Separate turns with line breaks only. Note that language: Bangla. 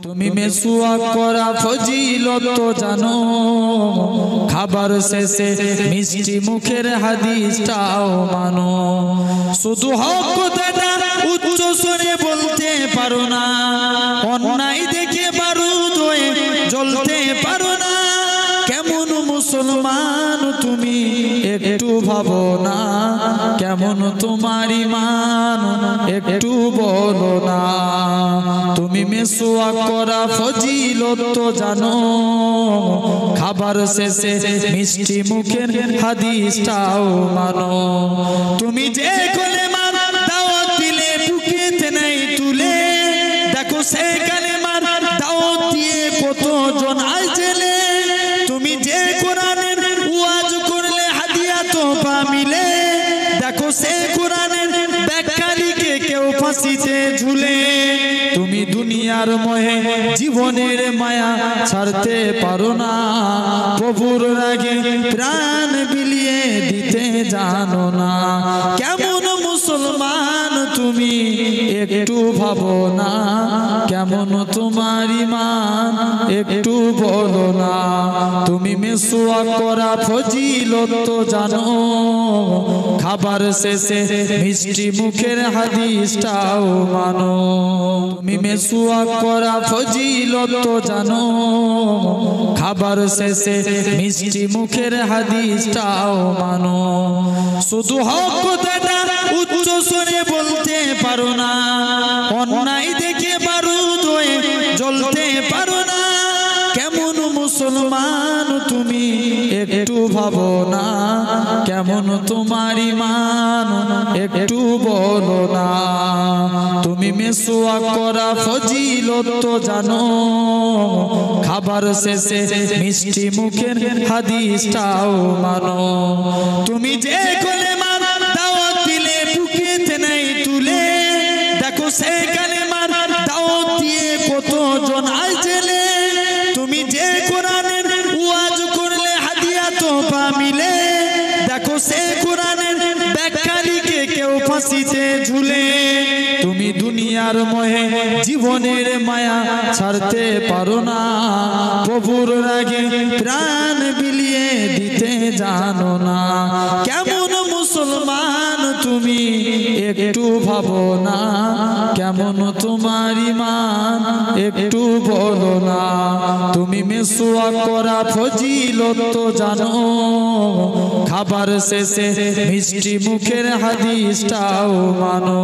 তুমি মেসওয়াক করা ফজিলত তো জানো, খাবার শেষে মিষ্টি মুখের হাদিসটাও মানো। শুধু হক কথাটা উচ্চ স্বরে বলতে পারো না, অন্যায় দেখে বারুদ হয়ে জ্বলতে পারো না। কেমন মুসলমান তুমি একটু ভাবো না, কেমন তোমার ঈমান একটু বলো না। তুমি মেসওয়াক করা ফজিলত তো জানো, খাবার শেষে মিষ্টি মুখের হাদিসটাও মানো। তুমি যে কলেমার দাওয়াত দিলে বুকেতে নাই তুলে, দেখো সে কালেমার দাওয়াত দিয়ে কতজন আজ জেলে। তুমি যে কোরআনের ওয়াজ করলে হাদিয়া তোফা মিলে, দেখো সে কোরআনের ব্যাখ্যা লিখে কেউ ফাঁসিতে ঝুলে। তুমি দুনিয়ার মোহে জীবনের মায়া ছাড়তে পারো না, প্রভুর রাগে প্রাণ বিলিয়ে দিতে জানো না। কেমন মুসলমান তুমি একটু ভাবো না, কেমন তোমার ঈমান একটু বলো না। তুমি মেসওয়াক করা ফজিলত তো জানো, খাবার শেষে মিষ্টি মুখের হাদিসটাও মানো। তুমি মেসওয়াক করা ফজিলত তো জানো, খাবার শেষে মিষ্টি মুখের হাদিসটাও মানো। শুধু হক কথাটা উচ্চ স্বরে বলতে পারো না, অন্যায় দেখে বারুদ হয়ে জ্বলতে পারো না। কেমন মুসলমান তুমি একটু ভাবো না, কেমন তোমার ঈমান একটু বলো না। তুমি মেসওয়াক করা ফজিলত তো জানো, খাবার শেষে মিষ্টি মুখের হাদিসটাও মানো। তুমি যে কলেমার দাওয়াত দিলে বুকেতে নাই তুলে, দেখো সে কালেমার দাওয়াত দিয়ে কতজন আজ জেলে। তুমি যে কোরআনের ওয়াজ করলে হাদিয়া তোফা মিলে, দেখো সে কোরআনের ব্যাখ্যা লিখে কেউ ফাঁসিতে ঝুলে। তুমি দুনিয়ার মোহে জীবনের মায়া ছাড়তে পারো না, প্রভুর রাগে প্রাণ বিলিয়ে দিতে জানো না। কেমন মুসলমান তুমি একটু ভাবো না, কেমন তোমার ঈমান একটু বলো না। তুমি মেসওয়াক করা ফজিলত তো জানো, খাবার শেষে মিষ্টি মুখের হাদিসটাও মানো।